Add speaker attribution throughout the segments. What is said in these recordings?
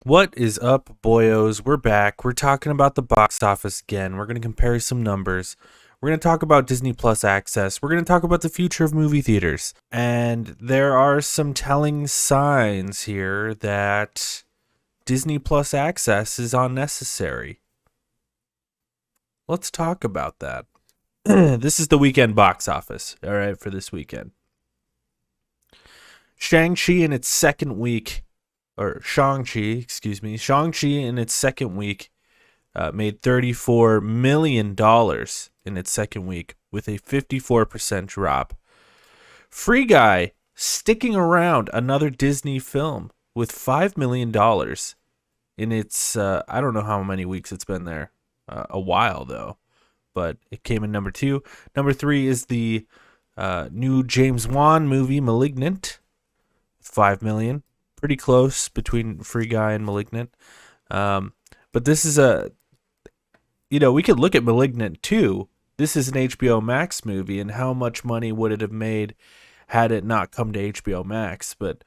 Speaker 1: What is up, boyos? We're back. We're talking about the box office again. We're going to compare some numbers. We're going to talk about Disney Plus access. We're going to talk about the future of movie theaters. And there are some telling signs here that Disney Plus access is unnecessary. Let's talk about that. This is the weekend box office, all right, for this weekend. Shang Chi in its second week, or Shang-Chi, excuse me, Shang-Chi in its second week made $34 million in its second week with a 54% drop. Free Guy sticking around, another Disney film with $5 million in its, I don't know how many weeks it's been there, a while though, but it came in number 2. Number 3 is the new James Wan movie, Malignant, with $5 million. Pretty close between Free Guy and Malignant. But this is we could look at Malignant too. This is an HBO Max movie, and how much money would it have made had it not come to HBO Max? But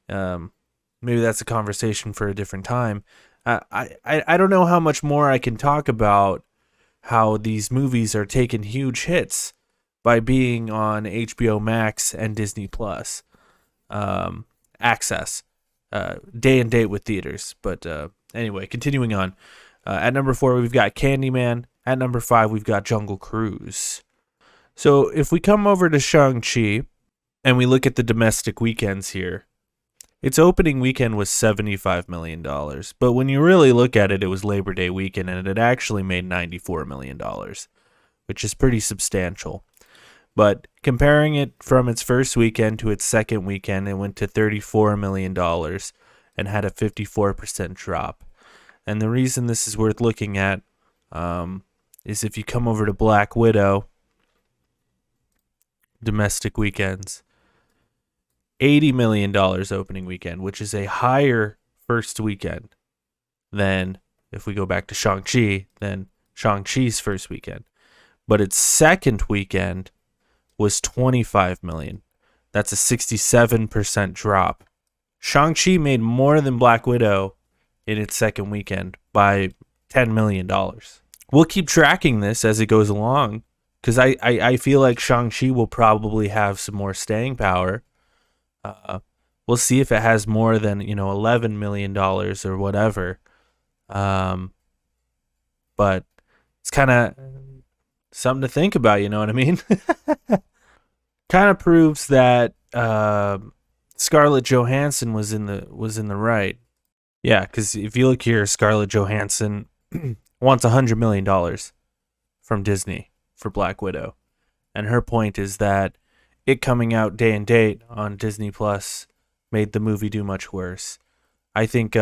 Speaker 1: maybe that's a conversation for a different time. I don't know how much more I can talk about how these movies are taking huge hits by being on HBO Max and Disney Plus access. Day and date with theaters. But anyway, continuing on. At number 4, we've got Candyman. At number 5, we've got Jungle Cruise. So if we come over to Shang-Chi and we look at the domestic weekends here, its opening weekend was $75 million. But when you really look at it, it was Labor Day weekend, and it actually made $94 million, which is pretty substantial. But comparing it from its first weekend to its second weekend, it went to $34 million and had a 54% drop. And the reason this is worth looking at is if you come over to Black Widow, domestic weekends, $80 million opening weekend, which is a higher first weekend than, if we go back to Shang-Chi, than Shang-Chi's first weekend. But its second weekend was $25 million. That's a 67% drop. Shang-Chi made more than Black Widow in its second weekend by $10 million. We'll keep tracking this as it goes along, because I feel like Shang-Chi will probably have some more staying power. We'll see if it has more than, $11 million or whatever. But it's kind of something to think about, you know what I mean? Kind of proves that Scarlett Johansson was in the right. Yeah, because if you look here, Scarlett Johansson wants $100 million from Disney for Black Widow, and her point is that it coming out day and date on Disney Plus made the movie do much worse. I think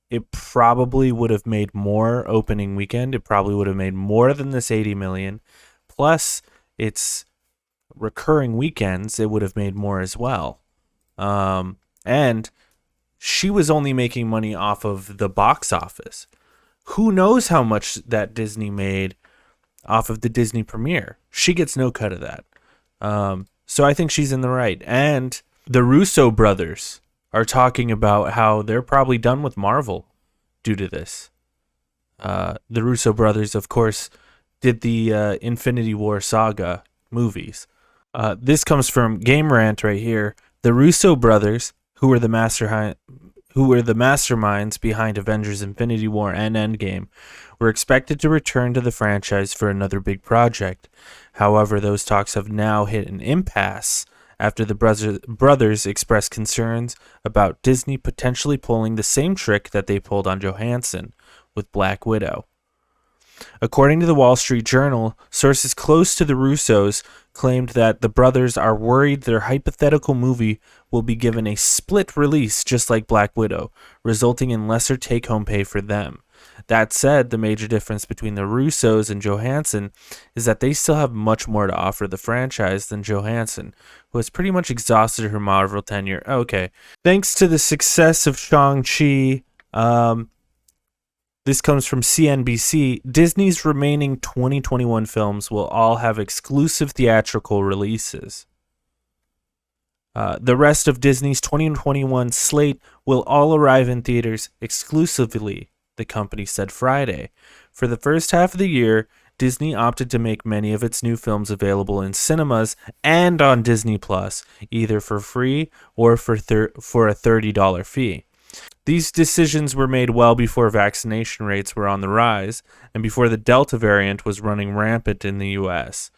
Speaker 1: it probably would have made more opening weekend. It probably would have made more than this $80 million. Plus, its recurring weekends, it would have made more as well. And she was only making money off of the box office. Who knows how much that Disney made off of the Disney premiere? She gets no cut of that. So I think she's in the right. And the Russo brothers are talking about how they're probably done with Marvel due to this. The Russo brothers, of course, did the Infinity War saga movies. This comes from Game Rant right here. The Russo brothers, who were the masterminds behind Avengers Infinity War and Endgame, were expected to return to the franchise for another big project. However, those talks have now hit an impasse after the brothers expressed concerns about Disney potentially pulling the same trick that they pulled on Johansson with Black Widow. According to the Wall Street Journal, sources close to the Russos claimed that the brothers are worried their hypothetical movie will be given a split release just like Black Widow, resulting in lesser take-home pay for them. That said, the major difference between the Russos and Johansson is that they still have much more to offer the franchise than Johansson, who has pretty much exhausted her Marvel tenure. Okay. Thanks to the success of Shang-Chi, this comes from CNBC. Disney's remaining 2021 films will all have exclusive theatrical releases. The rest of Disney's 2021 slate will all arrive in theaters exclusively, the company said Friday. For the first half of the year, Disney opted to make many of its new films available in cinemas and on Disney Plus, either for free or for a $30 fee. These decisions were made well before vaccination rates were on the rise and before the Delta variant was running rampant in the US.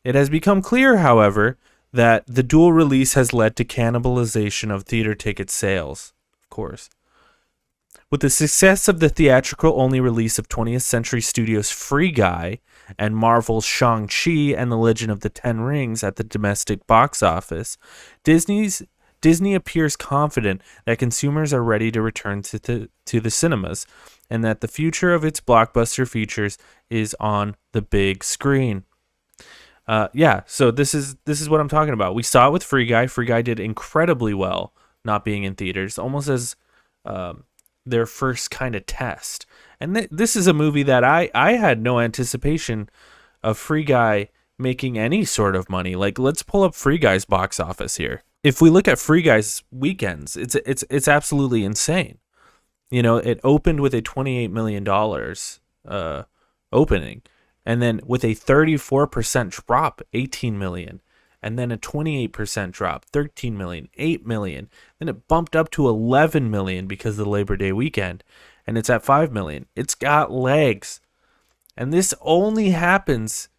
Speaker 1: It has become clear, however, that the dual release has led to cannibalization of theater ticket sales, of course. With the success of the theatrical-only release of 20th Century Studios' Free Guy and Marvel's Shang Chi and the Legend of the Ten Rings at the domestic box office, Disney appears confident that consumers are ready to return to the cinemas and that the future of its blockbuster features is on the big screen. So this is what I'm talking about. We saw it with Free Guy. Free Guy did incredibly well not being in theaters, almost as their first kind of test. And this is a movie that I had no anticipation of Free Guy making any sort of money. Like, let's pull up Free Guy's box office here. If we look at Free Guy's weekends, it's absolutely insane. You know, it opened with a $28 million opening, and then with a 34% drop, 18 million, and then a 28% drop, 13 million, 8 million. Then it bumped up to 11 million because of the Labor Day weekend, and it's at 5 million. It's got legs. And this only happens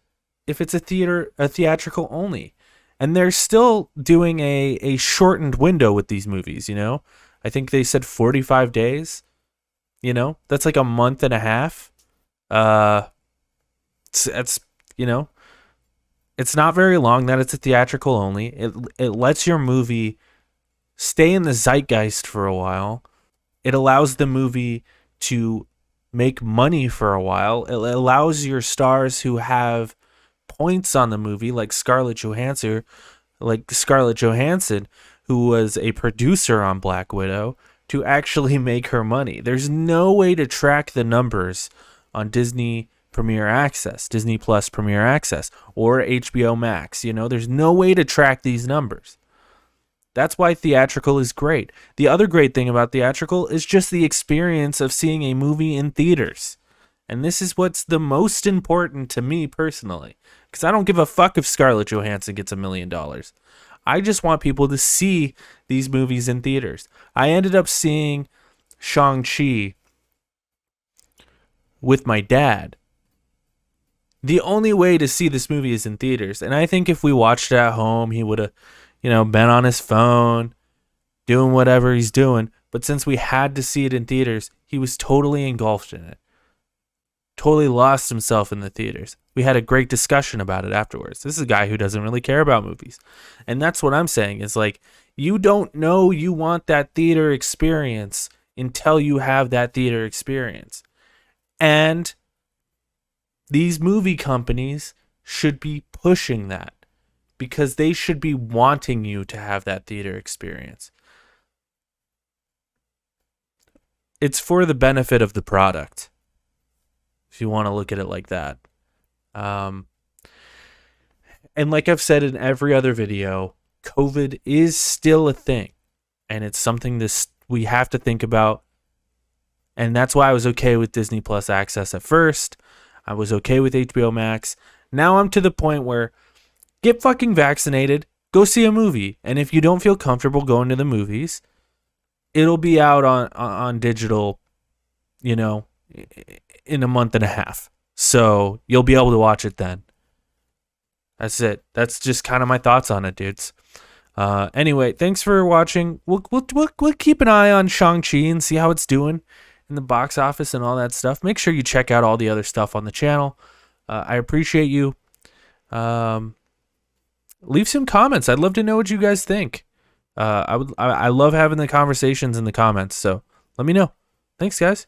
Speaker 1: if it's a theatrical only. And they're still doing a shortened window with these movies, you know? I think they said 45 days. You know? That's like a month and a half. It's you know, it's not very long that it's a theatrical only. It lets your movie stay in the zeitgeist for a while. It allows the movie to make money for a while. It allows your stars who have points on the movie, like Scarlett Johansson, who was a producer on Black Widow, to actually make her money. There's no way to track the numbers on Disney Premier Access, Disney Plus Premier Access, or HBO Max. You know, there's no way to track these numbers. That's why theatrical is great. The other great thing about theatrical is just the experience of seeing a movie in theaters. And this is what's the most important to me personally, because I don't give a fuck if Scarlett Johansson gets $1 million. I just want people to see these movies in theaters. I ended up seeing Shang Chi with my dad. The only way to see this movie is in theaters. And I think if we watched it at home, he would have, been on his phone, doing whatever he's doing. But since we had to see it in theaters, he was totally engulfed in it. Totally lost himself in the theaters. We had a great discussion about it afterwards. This is a guy who doesn't really care about movies. And that's what I'm saying is, like, you don't know you want that theater experience until you have that theater experience. And these movie companies should be pushing that because they should be wanting you to have that theater experience. It's for the benefit of the product, if you want to look at it like that. And like I've said in every other video, COVID is still a thing. And it's something we have to think about. And that's why I was okay with Disney Plus Access at first. I was okay with HBO Max. Now I'm to the point where get fucking vaccinated, go see a movie. And if you don't feel comfortable going to the movies, it'll be out on digital, in a month and a half. So you'll be able to watch it then. That's it. That's just kind of my thoughts on it, dudes. Anyway, thanks for watching. We'll keep an eye on Shang-Chi and see how it's doing in the box office and all that stuff. Make sure you check out all the other stuff on the channel. I appreciate you. Leave some comments. I'd love to know what you guys think. I love having the conversations in the comments. So let me know. Thanks, guys.